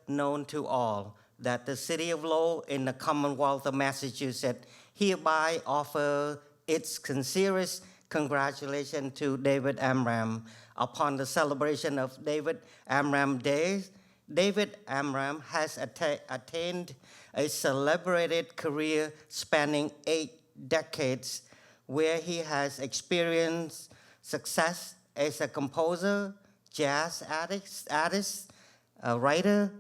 known to all that the City of Lowell in the Commonwealth of Massachusetts hereby offer its sincerest congratulations to David Amram upon the celebration of David Amram Day. David Amram has attained a celebrated career spanning 8 decades, where he has experienced success as a composer, jazz artist, a writer.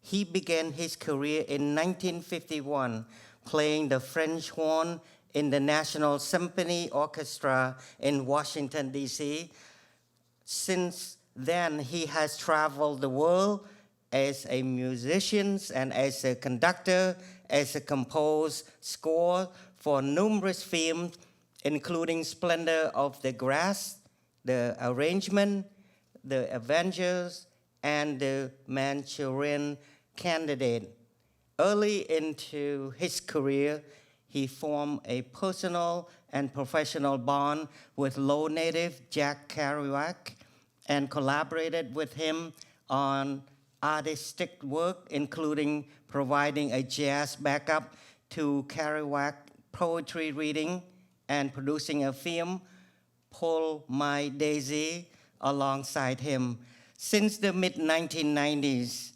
He began his career in 1951 playing the French horn in the National Symphony Orchestra in Washington, D.C. Since then, he has traveled the world as a musician and as a conductor, as a composed score for numerous films, including Splendor of the Grass, The Arrangement, The Avengers, and The Manchurian Candidate. Early into his career, he formed a personal and professional bond with Lowell native Jack Kerouac and collaborated with him on artistic work, including providing a jazz backup to Kerouac poetry reading and producing a film, Pull My Daisy, alongside him. Since the mid-1990s,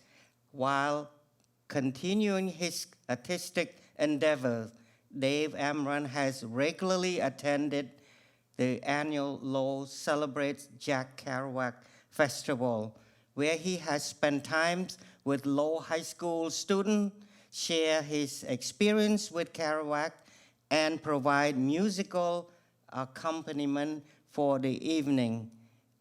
while continuing his artistic endeavors, Dave Amram has regularly attended the annual Lowell Celebrates Jack Kerouac Festival, where he has spent time with Lowell High School students, share his experience with Kerouac, and provide musical accompaniment for the evening.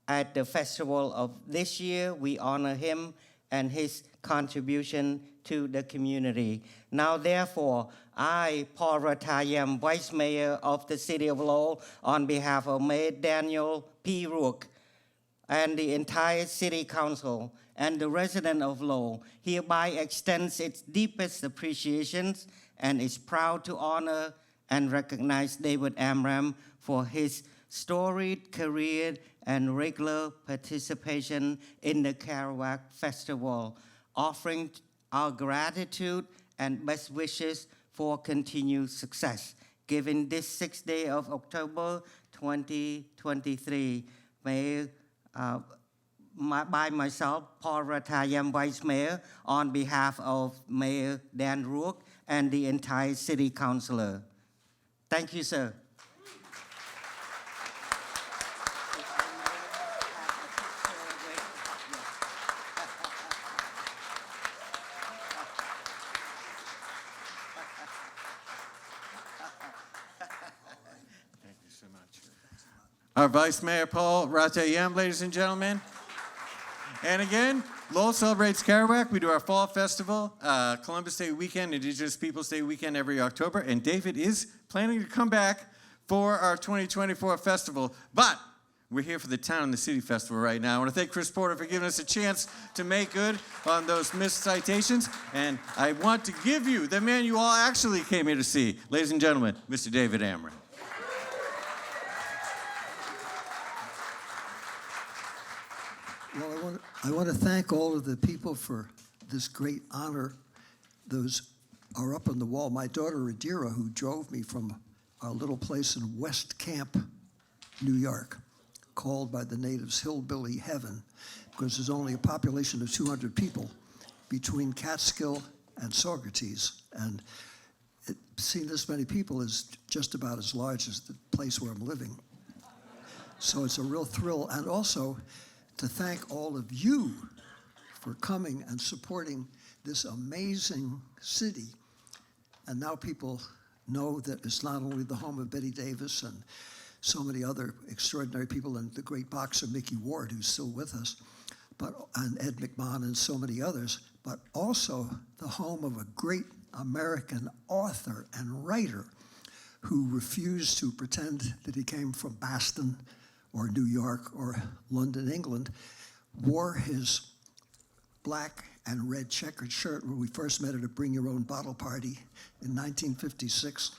At the festival of this year, we honor him and his contribution to the community. Now, therefore, I, Paul Ratayam, Vice Mayor of the City of Lowell, on behalf of Mayor Daniel P. Rook and the entire City Council and the resident of Lowell, hereby extends its deepest appreciations and is proud to honor and recognize David Amram for his storied career and regular participation in the Kerouac Festival, offering our gratitude and best wishes for continued success. Given this 6th day of October 2023, by myself, Paul Ratayam, Vice Mayor, on behalf of Mayor Dan Rook and the entire City Councilor. Thank you, sir. Our Vice Mayor, Paul Ratayam, ladies and gentlemen. And again, Lowell celebrates Kerouac. We do our fall festival, Columbus Day weekend, Indigenous Peoples Day weekend every October. And David is planning to come back for our 2024 festival. But we're here for the Town and the City Festival right now. I want to thank Chris Porter for giving us a chance to make good on those missed citations. And I want to give you the man you all actually came here to see. Ladies and gentlemen, Mr. David Amram. Well, I want to thank all of the people for this great honor. Those are up on the wall. My daughter, Adira, who drove me from our little place in West Camp, New York, called by the natives Hillbilly Heaven, because there's only a population of 200 people between Catskill and Saugerties. And seeing this many people is just about as large as the place where I'm living. So it's a real thrill. And also, to thank all of you for coming and supporting this amazing city. And now people know that it's not only the home of Betty Davis and so many other extraordinary people, and the great boxer Mickey Ward, who's still with us, and Ed McMahon and so many others, but also the home of a great American author and writer who refused to pretend that he came from Boston or New York or London, England, wore his black and red checkered shirt when we first met at a Bring Your Own Bottle party in 1956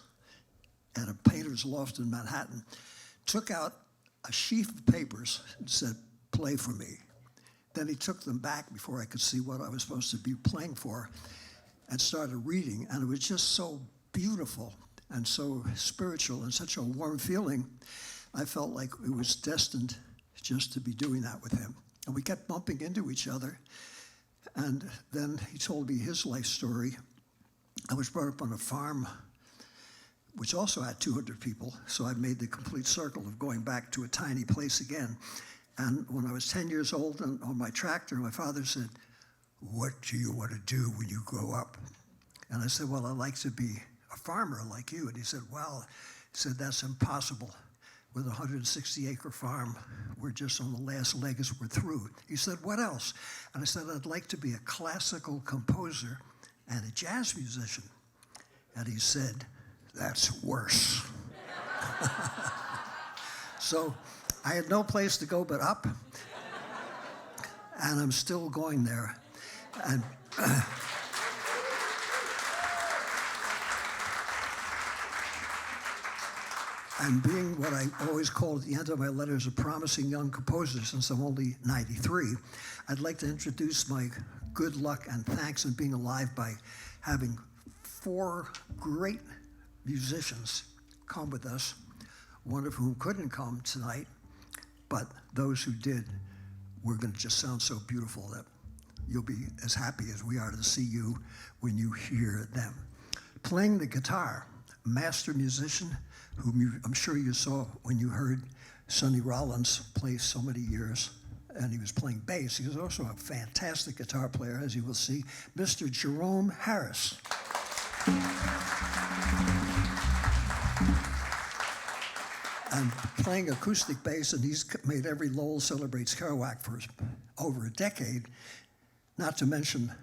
at a painter's loft in Manhattan, took out a sheaf of papers and said, "Play for me." Then he took them back before I could see what I was supposed to be playing for and started reading. And it was just so beautiful and so spiritual and such a warm feeling. I felt like it was destined just to be doing that with him. And we kept bumping into each other. And then he told me his life story. I was brought up on a farm which also had 200 people, so I made the complete circle of going back to a tiny place again. And when I was 10 years old and on my tractor, my father said, "What do you want to do when you grow up?" And I said, "Well, I'd like to be a farmer like you." And he said, "Well," he said, "that's impossible. With a 160-acre farm, we're just on the last leg as we're through." He said, "What else?" And I said, "I'd like to be a classical composer and a jazz musician." And he said, "That's worse." So I had no place to go but up, and I'm still going there. And and being what I always call at the end of my letters a promising young composer, since I'm only 93, I'd like to introduce my good luck and thanks in being alive by having 4 great musicians come with us, one of whom couldn't come tonight, but those who did were going to just sound so beautiful that you'll be as happy as we are to see you when you hear them. Playing the guitar, master musician, whom I'm sure you saw when you heard Sonny Rollins play so many years, and he was playing bass. He was also a fantastic guitar player, as you will see, Mr. Jerome Harris. And playing acoustic bass, and he's made every Lowell Celebrates Kerouac for over a decade, not to mention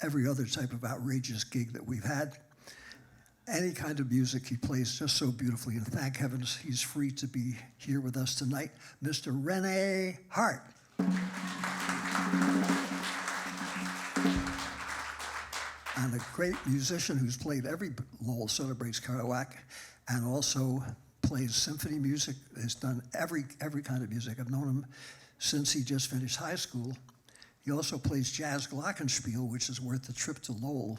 every other type of outrageous gig that we've had. Any kind of music he plays just so beautifully, and thank heavens he's free to be here with us tonight, Mr. Rene Hart. And a great musician who's played every Lowell Celebrates Kerouac, and also plays symphony music, has done every kind of music. I've known him since he just finished high school. He also plays jazz glockenspiel, which is worth the trip to Lowell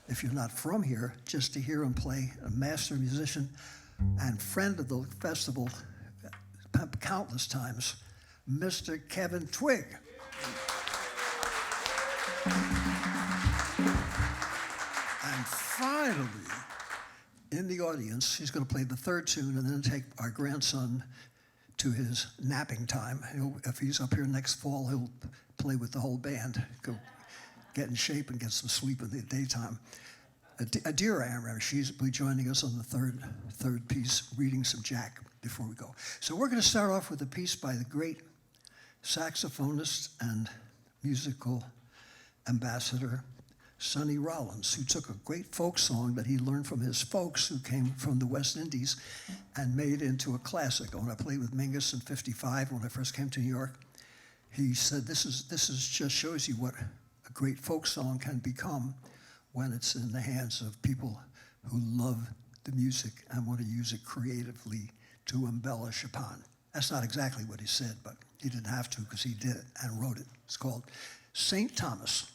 if you're not from here, just to hear him play. A master musician and friend of the festival countless times, Mr. Kevin Twigg. And finally, in the audience, he's going to play the 3rd tune and then take our grandson to his napping time. If he's up here next fall, he'll play with the whole band, go get in shape and get some sleep in the daytime. Dear Amram, she's will be joining us on the third piece, reading some Jack before we go. So we're going to start off with a piece by the great saxophonist and musical ambassador, Sonny Rollins, who took a great folk song that he learned from his folks who came from the West Indies and made it into a classic. When I played with Mingus in '55, when I first came to New York, he said, this is just shows you what a great folk song can become when it's in the hands of people who love the music and want to use it creatively to embellish upon. That's not exactly what he said, but he didn't have to because he did it and wrote it. It's called St. Thomas.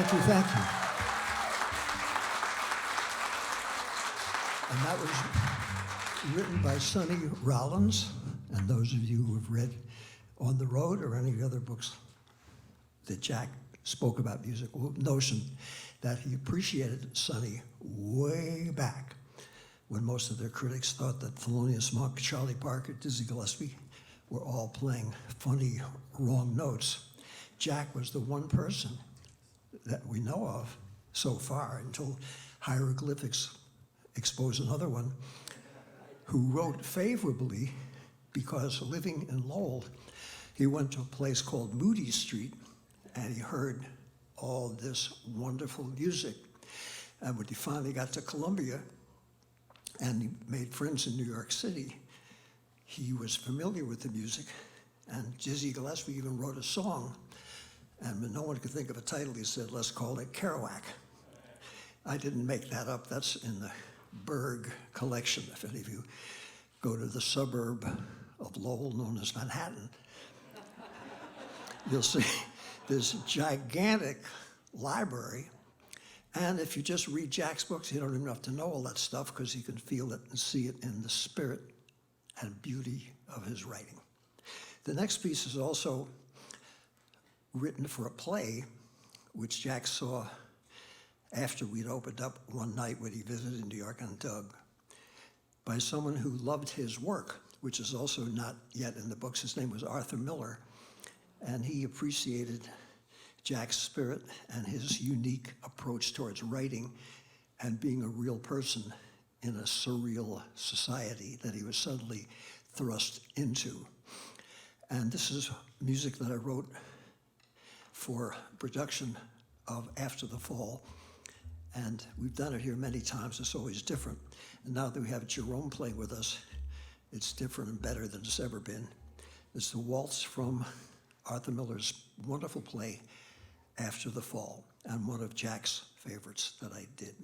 Thank you, thank you. And that was written by Sonny Rollins, and those of you who have read On the Road or any other books that Jack spoke about music will notion that he appreciated Sonny way back when most of their critics thought that Thelonious Monk, Charlie Parker, Dizzy Gillespie were all playing funny, wrong notes. Jack was the one person that we know of so far, until Hieroglyphics expose another one, who wrote favorably because living in Lowell, he went to a place called Moody Street and he heard all this wonderful music. And when he finally got to Columbia and he made friends in New York City, he was familiar with the music, and Dizzy Gillespie even wrote a song, and when no one could think of a title, he said, let's call it Kerouac. I didn't make that up. That's in the Berg collection. If any of you go to the suburb of Lowell known as Manhattan, you'll see this gigantic library. And if you just read Jack's books, you don't even have to know all that stuff because you can feel it and see it in the spirit and beauty of his writing. The next piece is also written for a play, which Jack saw after we'd opened up one night when he visited New York on Doug, by someone who loved his work, which is also not yet in the books. His name was Arthur Miller, and he appreciated Jack's spirit and his unique approach towards writing and being a real person in a surreal society that he was suddenly thrust into. And this is music that I wrote for production of After the Fall. And we've done it here many times. It's always different. And now that we have Jerome playing with us, it's different and better than it's ever been. It's the waltz from Arthur Miller's wonderful play, After the Fall, and one of Jack's favorites that I did.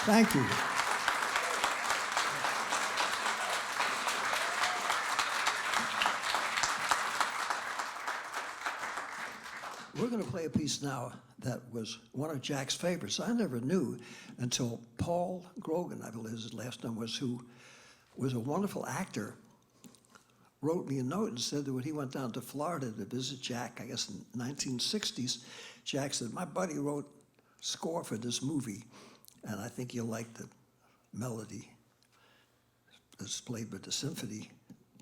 Thank you. We're going to play a piece now that was one of Jack's favorites. I never knew until Paul Grogan, I believe his last name was, who was a wonderful actor, wrote me a note and said that when he went down to Florida to visit Jack, I guess in the 1960s, Jack said, my buddy wrote score for this movie, and I think you'll like the melody that's played with the symphony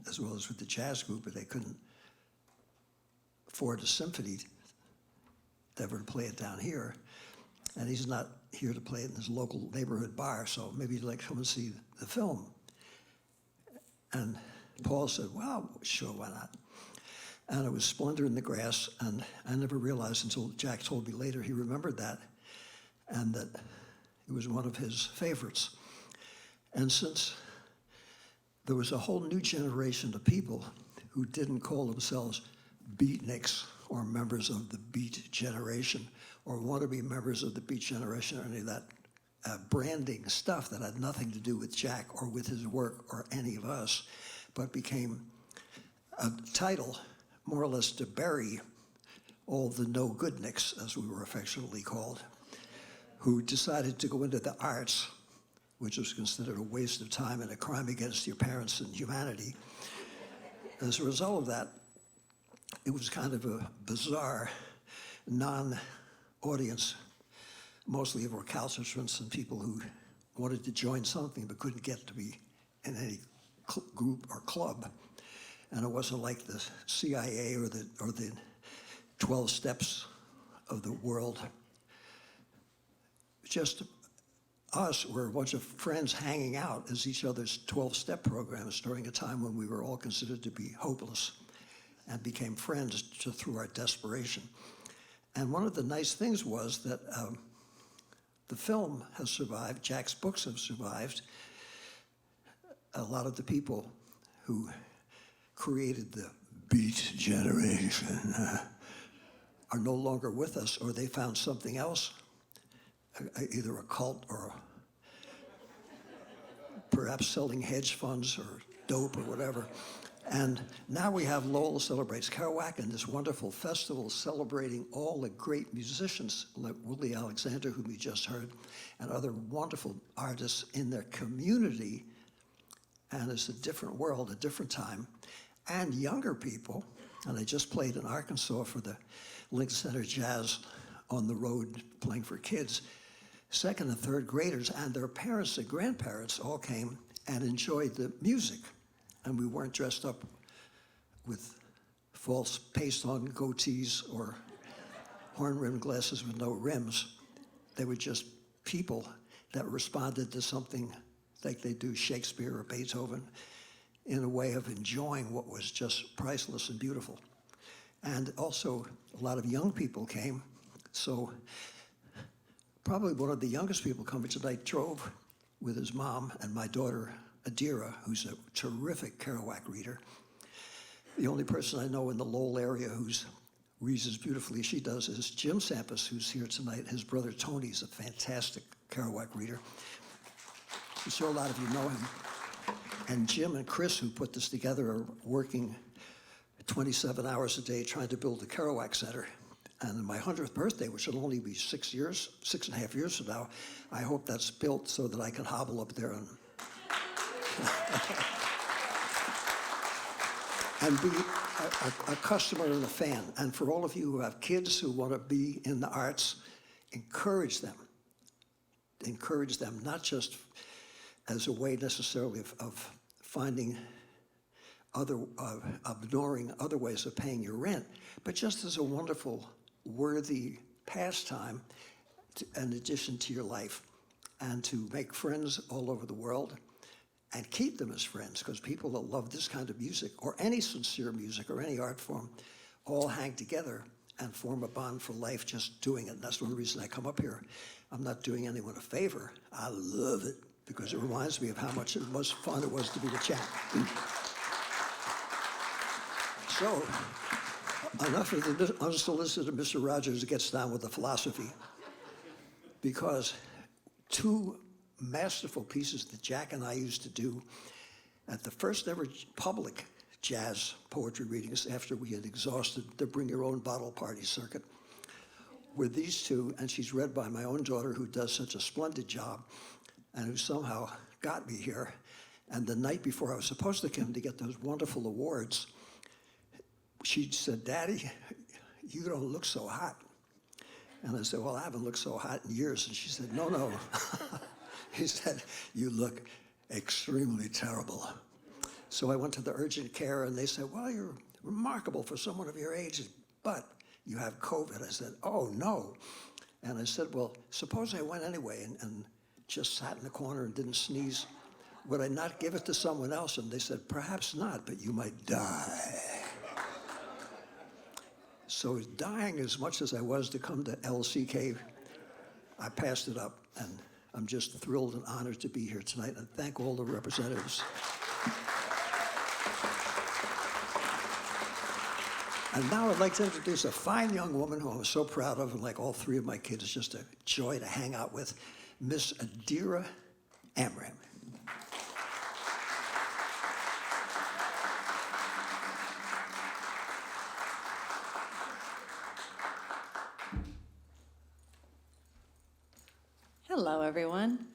as well as with the jazz group, but they couldn't afford a symphony ever to play it down here. And he's not here to play it in his local neighborhood bar, so maybe you'd like to come and see the film. And Paul said, well, sure, why not? And it was Splendor in the Grass, and I never realized until Jack told me later he remembered that, and that it was one of his favorites. And since there was a whole new generation of people who didn't call themselves beatniks or members of the Beat Generation or want to be members of the Beat Generation or any of that branding stuff that had nothing to do with Jack or with his work or any of us, but became a title more or less to bury all the no-goodniks, as we were affectionately called, who decided to go into the arts, which was considered a waste of time and a crime against your parents and humanity. As a result of that, it was kind of a bizarre non-audience, mostly of recalcitrants and people who wanted to join something but couldn't get to be in any group or club. And it wasn't like the CIA or the 12 steps of the world. Just us were a bunch of friends hanging out as each other's 12-step programs during a time when we were all considered to be hopeless, and became friends through our desperation. And one of the nice things was that the film has survived, Jack's books have survived. A lot of the people who created the Beat Generation are no longer with us, or they found something else, either a cult or perhaps selling hedge funds or dope or whatever. And now we have Lowell Celebrates Kerouac and this wonderful festival celebrating all the great musicians like Willie Alexander, whom we just heard, and other wonderful artists in their community. And it's a different world, a different time. And younger people, and I just played in Arkansas for the Lincoln Center Jazz on the road playing for kids. Second and third graders and their parents and grandparents all came and enjoyed the music. And we weren't dressed up with false paste-on goatees or horn-rimmed glasses with no rims. They were just people that responded to something like they do Shakespeare or Beethoven in a way of enjoying what was just priceless and beautiful. And also, a lot of young people came. So probably one of the youngest people coming tonight drove with his mom and my daughter, Adira, who's a terrific Kerouac reader. The only person I know in the Lowell area who reads as beautifully as she does is Jim Sampis, who's here tonight. His brother Tony's a fantastic Kerouac reader. I'm sure a lot of you know him. And Jim and Chris, who put this together, are working 27 hours a day trying to build the Kerouac Center. And my 100th birthday, which will only be 6.5 years from now, I hope that's built so that I can hobble up there and be a customer and a fan. And for all of you who have kids who want to be in the arts, encourage them. Encourage them, not just as a way necessarily of finding ignoring other ways of paying your rent, but just as a wonderful, worthy pastime in addition to your life, and to make friends all over the world and keep them as friends, because people that love this kind of music or any sincere music or any art form all hang together and form a bond for life just doing it. And that's one reason I come up here. I'm not doing anyone a favor. I love it because it reminds me of how much fun it was to be with Jack. So, enough of the unsolicited Mr. Rogers gets down with the philosophy, because two masterful pieces that Jack and I used to do at the first ever public jazz poetry readings after we had exhausted the bring your own bottle party circuit were these two, and she's read by my own daughter who does such a splendid job and who somehow got me here. And the night before I was supposed to come to get those wonderful awards, she said, "Daddy, you don't look so hot." And I said, "Well, I haven't looked so hot in years." And she said, "No." He said, "You look extremely terrible." So I went to the urgent care, and they said, "Well, you're remarkable for someone of your age, but you have COVID." I said, "Oh, no." And I said, "Well, suppose I went anyway and just sat in the corner and didn't sneeze. Would I not give it to someone else?" And they said, "Perhaps not, but you might die." So dying as much as I was to come to LCK, I passed it up, and I'm just thrilled and honored to be here tonight, and thank all the representatives. And now I'd like to introduce a fine young woman who I'm so proud of, and like all three of my kids, it's just a joy to hang out with, Miss Adira Amram. Hello, everyone.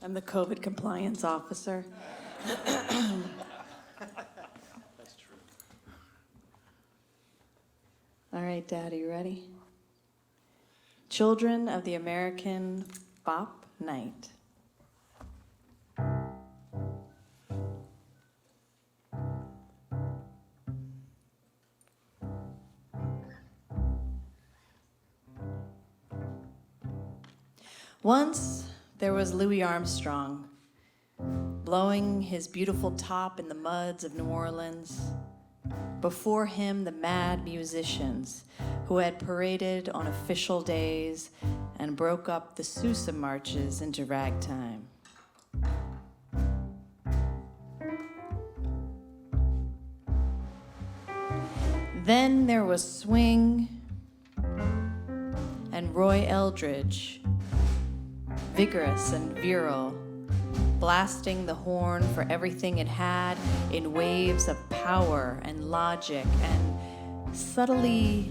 I'm the COVID compliance officer. All right, Dad, are you ready? Children of the American Bop Night. Once there was Louis Armstrong, blowing his beautiful top in the muds of New Orleans. Before him, the mad musicians who had paraded on official days and broke up the Sousa marches into ragtime. Then there was swing and Roy Eldridge, vigorous and virile, blasting the horn for everything it had in waves of power and logic, and subtly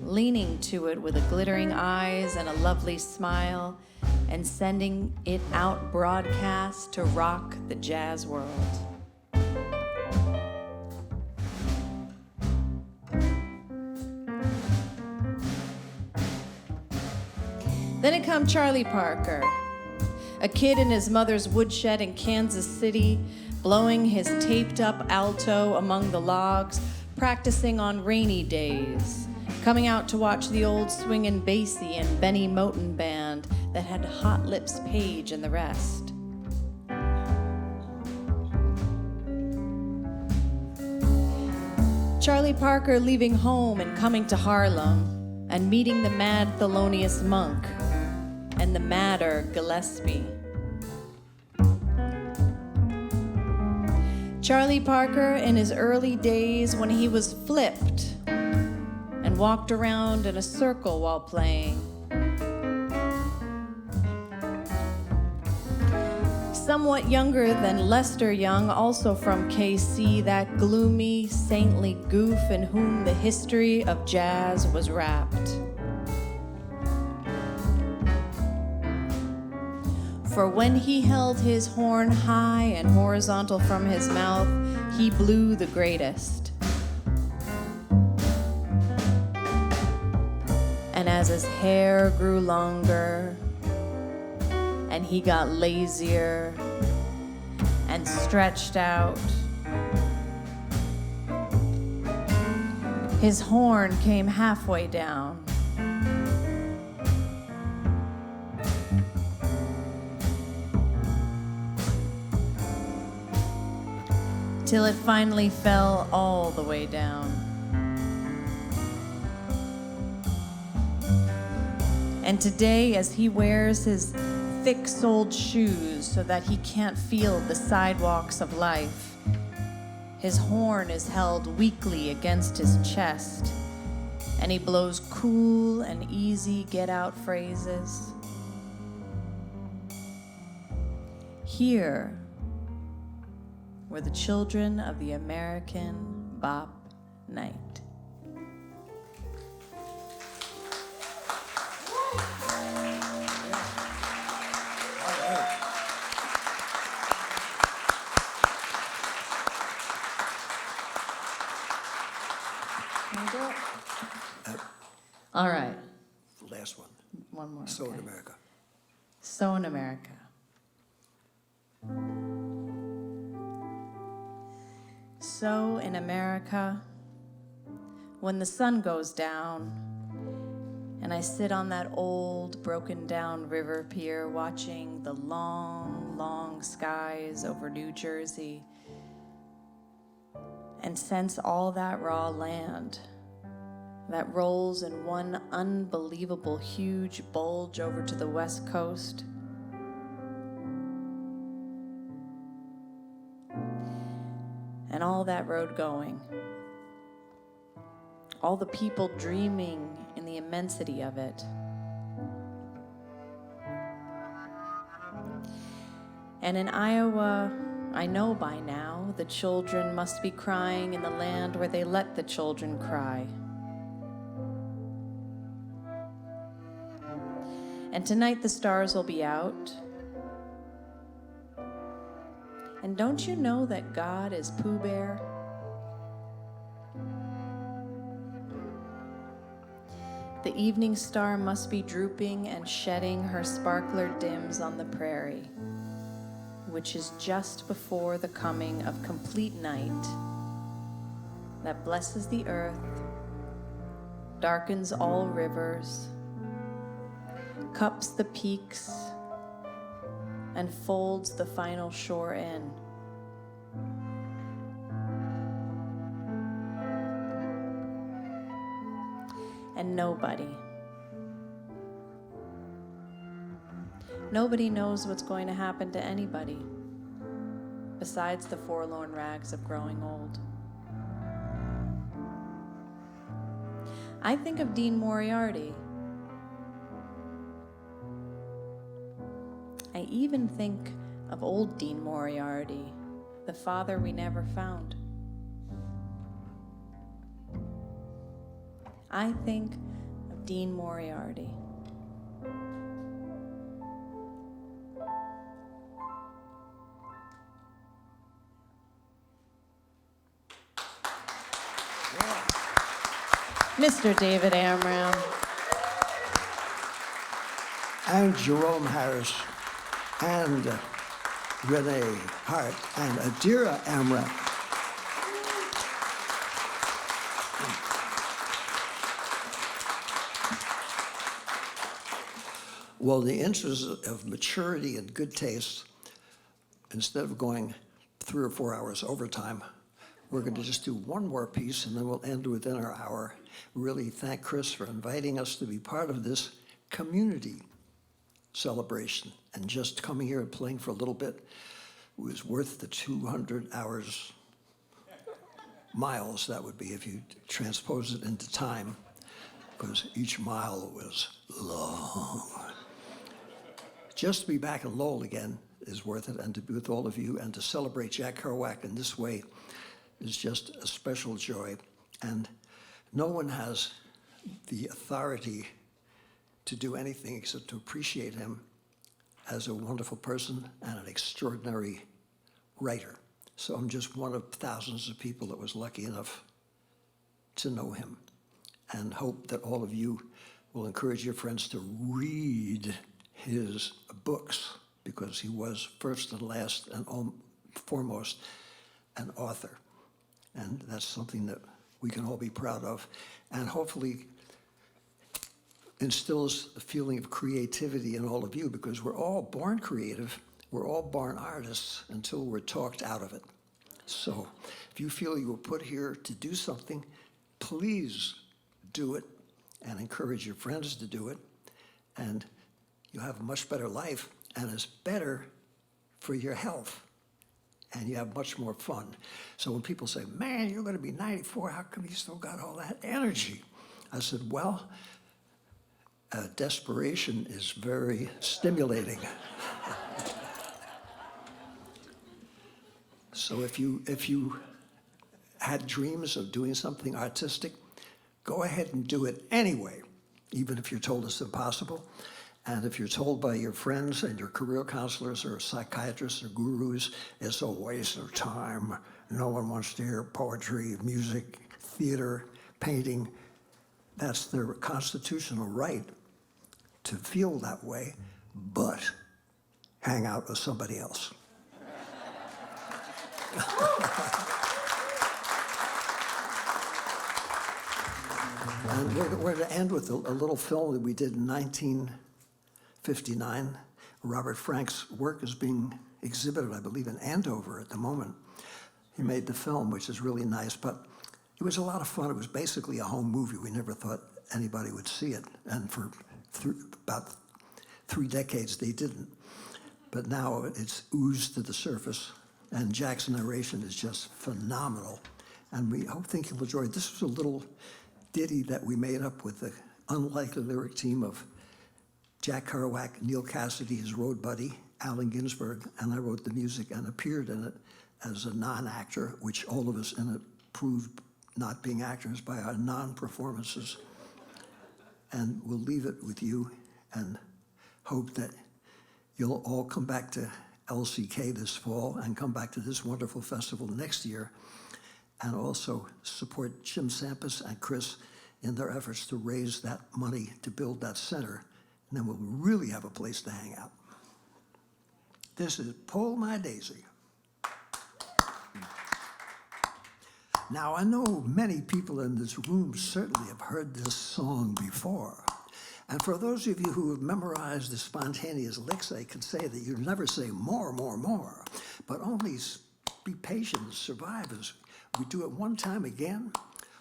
leaning to it with a glittering eyes and a lovely smile, and sending it out broadcast to rock the jazz world. Then it come Charlie Parker, a kid in his mother's woodshed in Kansas City, blowing his taped-up alto among the logs, practicing on rainy days, coming out to watch the old swingin' Basie and Benny Moten band that had Hot Lips Page and the rest. Charlie Parker leaving home and coming to Harlem and meeting the mad Thelonious Monk and the madder Gillespie. Charlie Parker in his early days when he was flipped and walked around in a circle while playing. Somewhat younger than Lester Young, also from KC, that gloomy, saintly goof in whom the history of jazz was wrapped. For when he held his horn high and horizontal from his mouth, he blew the greatest. And as his hair grew longer, and he got lazier and stretched out, his horn came halfway down. Till it finally fell all the way down. And today, as he wears his thick-soled shoes so that he can't feel the sidewalks of life, his horn is held weakly against his chest, and he blows cool and easy get-out phrases. Here were the children of the American Bop Night. Can you do it? All right, Last one. one more. So in okay. America. So in America. So in America, when the sun goes down and I sit on that old broken down river pier watching the long, long skies over New Jersey and sense all that raw land that rolls in one unbelievable huge bulge over to the West Coast. And all that road going. All the people dreaming in the immensity of it. And in Iowa, I know by now, the children must be crying in the land where they let the children cry. And tonight the stars will be out. And don't you know that God is Pooh Bear? The evening star must be drooping and shedding her sparkler dims on the prairie, which is just before the coming of complete night that blesses the earth, darkens all rivers, cups the peaks, and folds the final shore in. And nobody knows what's going to happen to anybody besides the forlorn rags of growing old. I think of Dean Moriarty. I even think of old Dean Moriarty, the father we never found. I think of Dean Moriarty. Mr. David Amram. And Jerome Harris, and Renee Hart, and Adira Amram. Well, in the interest of maturity and good taste, instead of going 3 or 4 hours overtime, we're going to just do one more piece and then we'll end within our hour. Really thank Chris for inviting us to be part of this community celebration. And just coming here and playing for a little bit was worth the 200 hours, miles that would be if you transpose it into time, because each mile was long. Just to be back in Lowell again is worth it, and to be with all of you and to celebrate Jack Kerouac in this way is just a special joy. And no one has the authority to do anything except to appreciate him as a wonderful person and an extraordinary writer. So I'm just one of thousands of people that was lucky enough to know him, and hope that all of you will encourage your friends to read his books, because he was first and last and foremost an author. And that's something that we can all be proud of, and hopefully instills a feeling of creativity in all of you, because we're all born creative, we're all born artists until we're talked out of it. So if you feel you were put here to do something, please do it and encourage your friends to do it, and you'll have a much better life, and it's better for your health, and you have much more fun. So when people say, man, you're going to be 94, how come you still got all that energy? I said, well, desperation is very stimulating. So if you had dreams of doing something artistic, go ahead and do it anyway, even if you're told it's impossible. And if you're told by your friends and your career counselors or psychiatrists or gurus, it's a waste of time, no one wants to hear poetry, music, theater, painting, that's their constitutional right to feel that way, but hang out with somebody else. And we're going to end with a little film that we did in 1959. Robert Frank's work is being exhibited, I believe, in Andover at the moment. He made the film, which is really nice, but it was a lot of fun. It was basically a home movie. We never thought anybody would see it, and for about 3 decades they didn't. But now it's oozed to the surface, and Jack's narration is just phenomenal. And we think you'll enjoy it. This was a little ditty that we made up with the unlikely lyric team of Jack Kerouac, Neil Cassidy, his road buddy, Allen Ginsberg, and I wrote the music and appeared in it as a non-actor, which all of us in it proved not being actors by our non-performances. And we'll leave it with you and hope that you'll all come back to LCK this fall and come back to this wonderful festival next year, and also support Jim Sampis and Chris in their efforts to raise that money to build that center, and then we'll really have a place to hang out. This is Pull My Daisy. Now, I know many people in this room certainly have heard this song before. And for those of you who have memorized the spontaneous licks, I can say that you never say more, more, more, but only be patient and survive as we do it one time again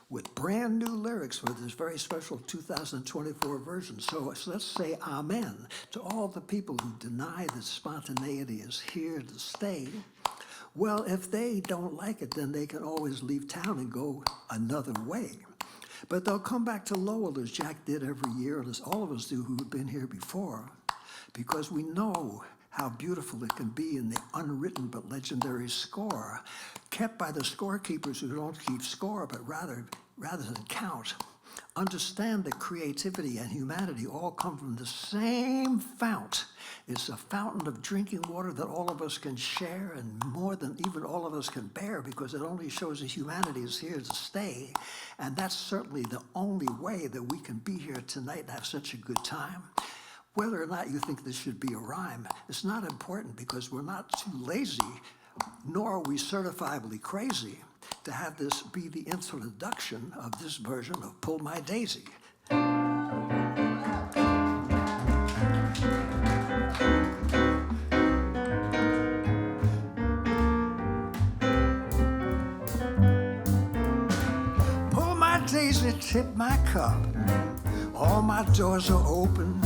with brand new lyrics for this very special 2024 version. So let's say amen to all the people who deny that spontaneity is here to stay. Well, if they don't like it, then they can always leave town and go another way. But they'll come back to Lowell as Jack did every year, and as all of us do who have been here before, because we know how beautiful it can be in the unwritten but legendary score, kept by the scorekeepers who don't keep score, but rather than count. Understand that creativity and humanity all come from the same fount. It's a fountain of drinking water that all of us can share, and more than even all of us can bear, because it only shows that humanity is here to stay. And that's certainly the only way that we can be here tonight and have such a good time. Whether or not you think this should be a rhyme, it's not important, because we're not too lazy, nor are we certifiably crazy to have this be the introduction of this version of Pull My Daisy. Pull my daisy, tip my cup, all my doors are open.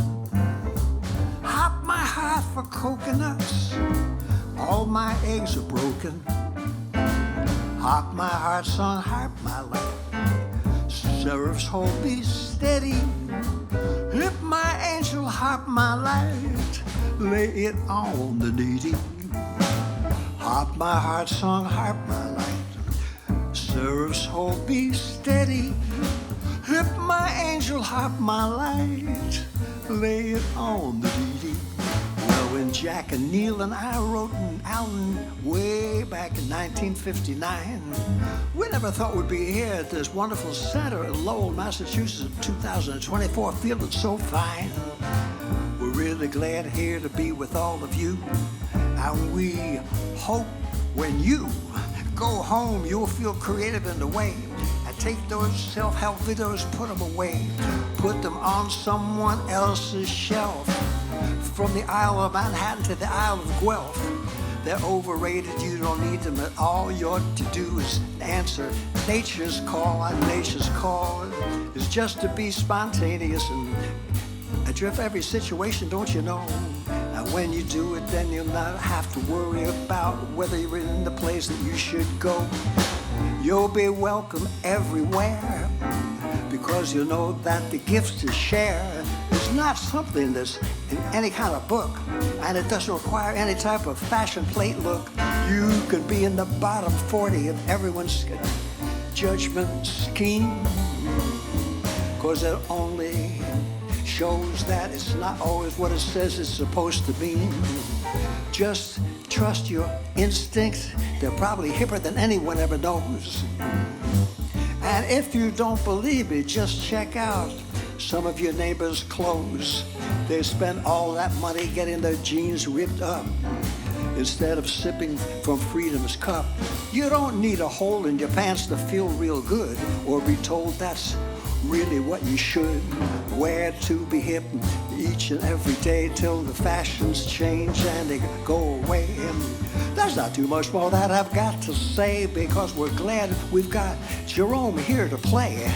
Hop my heart for coconuts, all my eggs are broken. Harp my heart song, harp my life. Seraphs hold me steady. Hip my angel, harp my light. Lay it on the needy. Harp my heart song, harp my light. Seraphs hold me steady. Hip my angel, harp my light. Lay it on the needy. Well, when Jack and Neil and I wrote an album way back in 1959, we never thought we'd be here at this wonderful center in Lowell, Massachusetts in 2024, feeling so fine. We're really glad here to be with all of you, and we hope when you go home, you'll feel creative in the way. And take those self-help videos, put them away. Put them on someone else's shelf. From the Isle of Manhattan to the Isle of Guelph. They're overrated, you don't need them at all. All you ought to do is answer nature's call. And nature's call is just to be spontaneous and address every situation, don't you know? And when you do it, then you'll not have to worry about whether you're in the place that you should go. You'll be welcome everywhere, because you know that the gifts to share is It's not something that's in any kind of book, and it doesn't require any type of fashion plate look. You could be in the bottom 40 of everyone's judgment scheme, 'cause it only shows that it's not always what it says it's supposed to be. Just trust your instincts. They're probably hipper than anyone ever knows. And if you don't believe me, just check out some of your neighbors' clothes. They spend all that money getting their jeans ripped up instead of sipping from freedom's cup. You don't need a hole in your pants to feel real good or be told that's really what you should wear to be hip each and every day till the fashions change and they go away. And there's not too much more that I've got to say, because we're glad we've got Jerome here to play.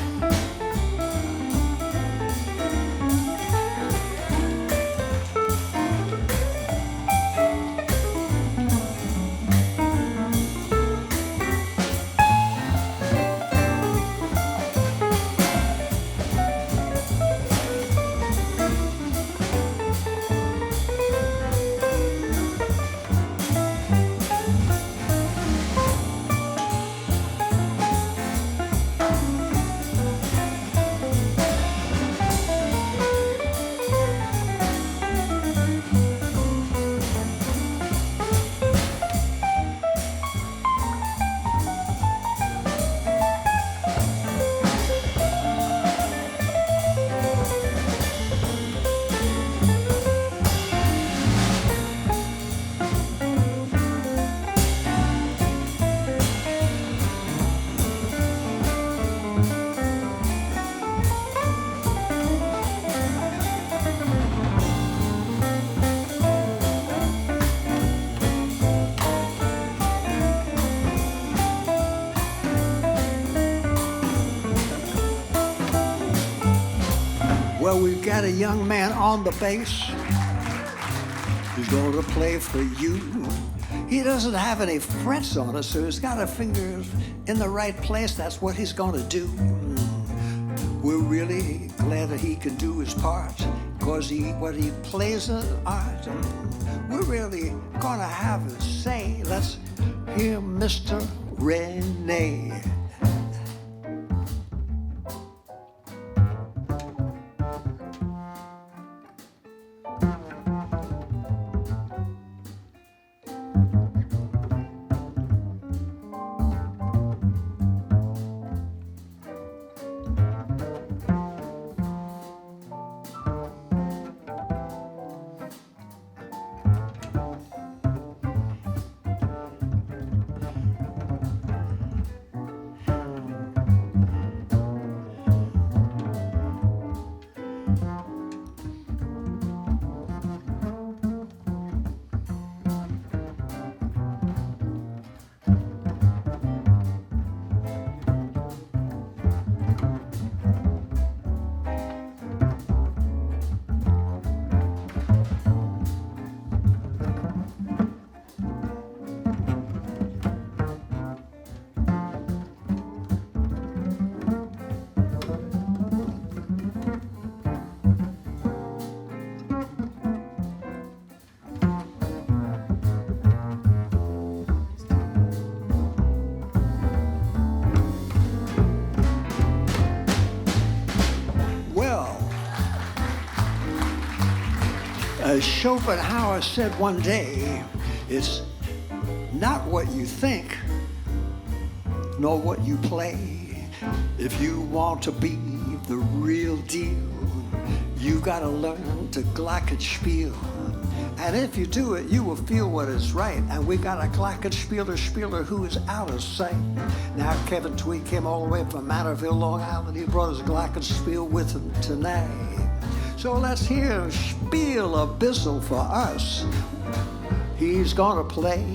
Well, we've got a young man on the bass who's going to play for you. He doesn't have any frets on it, so he's got his fingers in the right place. That's what he's going to do. We're really glad that he can do his part, because what he plays is art. We're really going to have a say. Let's hear Mr. Rene. As Schopenhauer said one day, it's not what you think, nor what you play. If you want to be the real deal, you gotta learn to glockenspiel. And if you do it, you will feel what is right. And we got a glockenspieler who is out of sight. Now Kevin Tweed came all the way from Manorville, Long Island. He brought his glockenspiel with him tonight. So let's hear Spiel a Bissel for us. He's gonna play.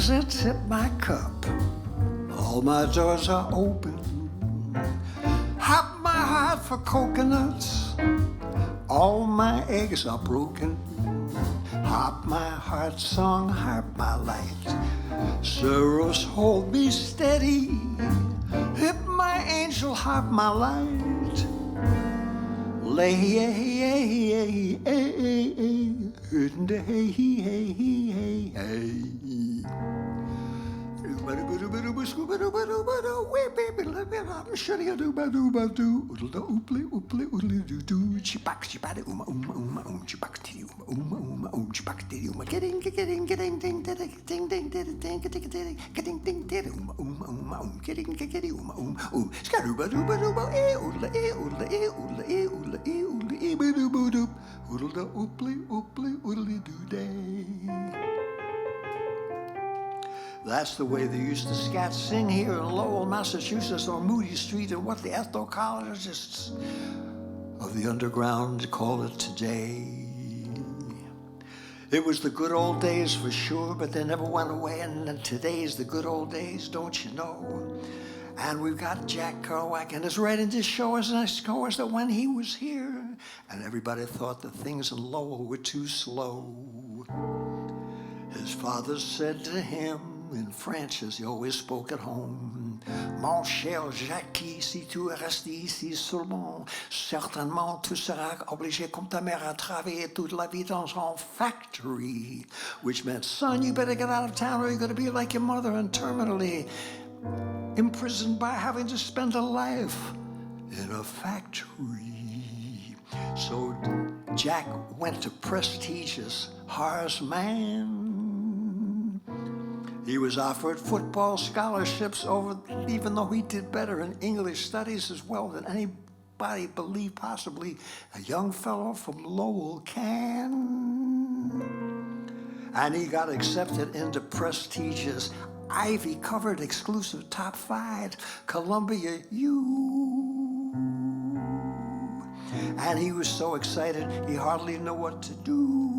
as I tip my cup, all my doors are open. Hop my heart for coconuts, all my eggs are broken. Harp my heart song, harp my light, sorrows hold me steady. Hip my angel, harp my light. Lay hey hey hey hey. That's the way they used to scat sing here in Lowell, Massachusetts, on Moody Street, and what the ethnocologist of the underground call it today. It was the good old days for sure, but they never went away, and today's the good old days, don't you know? And we've got Jack Kerouac, and his writing just shows us that when he was here, and everybody thought that things in Lowell were too slow, his father said to him in French, as he always spoke at home, Mon cher Jackie, si tu es resté ici seulement, certainement tu seras obligé comme ta mère à travailler toute la vie dans un factory, which meant, son, you better get out of town or you're going to be like your mother and terminally imprisoned by having to spend a life in a factory. So Jack went to prestigious Horace Mann. He was offered football scholarships even though he did better in English studies as well than anybody believed possibly a young fellow from Lowell can. And he got accepted into prestigious Ivy-covered exclusive top 5 Columbia U. And he was so excited he hardly knew what to do.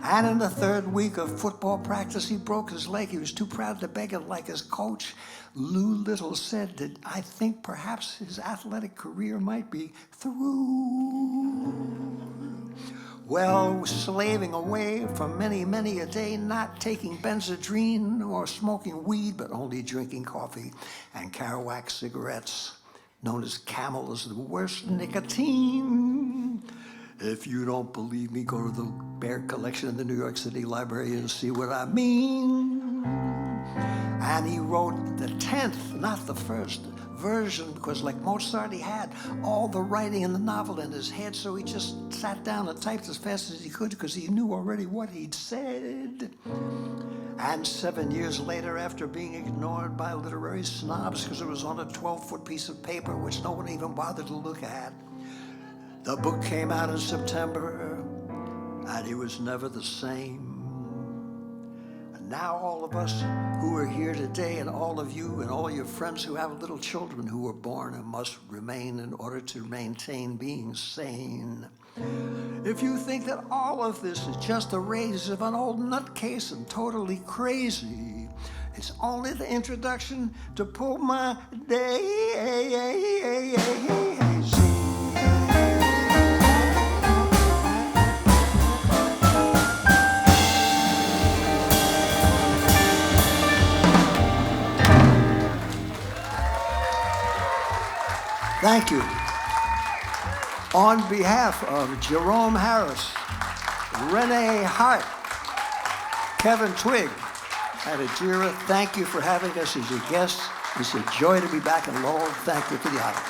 And in the 3rd week of football practice, he broke his leg. He was too proud to beg it like his coach, Lou Little, said that I think perhaps his athletic career might be through. Well, slaving away for many, many a day, not taking Benzedrine or smoking weed, but only drinking coffee and Kerouac cigarettes, known as Camel, is the worst nicotine. If you don't believe me, go to the Bear collection in the New York City Library and see what I mean. And he wrote the 10th, not the first version, because like Mozart, he had all the writing in the novel in his head, so he just sat down and typed as fast as he could because he knew already what he'd said. And 7 years later, after being ignored by literary snobs because it was on a 12-foot piece of paper which no one even bothered to look at, the book came out in September, and he was never the same. And now all of us who are here today, and all of you and all your friends who have little children who were born and must remain in order to maintain being sane. If you think that all of this is just the rage of an old nutcase and totally crazy, it's only the introduction to Pull My Daisy. Thank you. On behalf of Jerome Harris, Renee Hart, Kevin Twigg, and Ajira, thank you for having us as your guests. It's a joy to be back in Lowell. Thank you for the honor.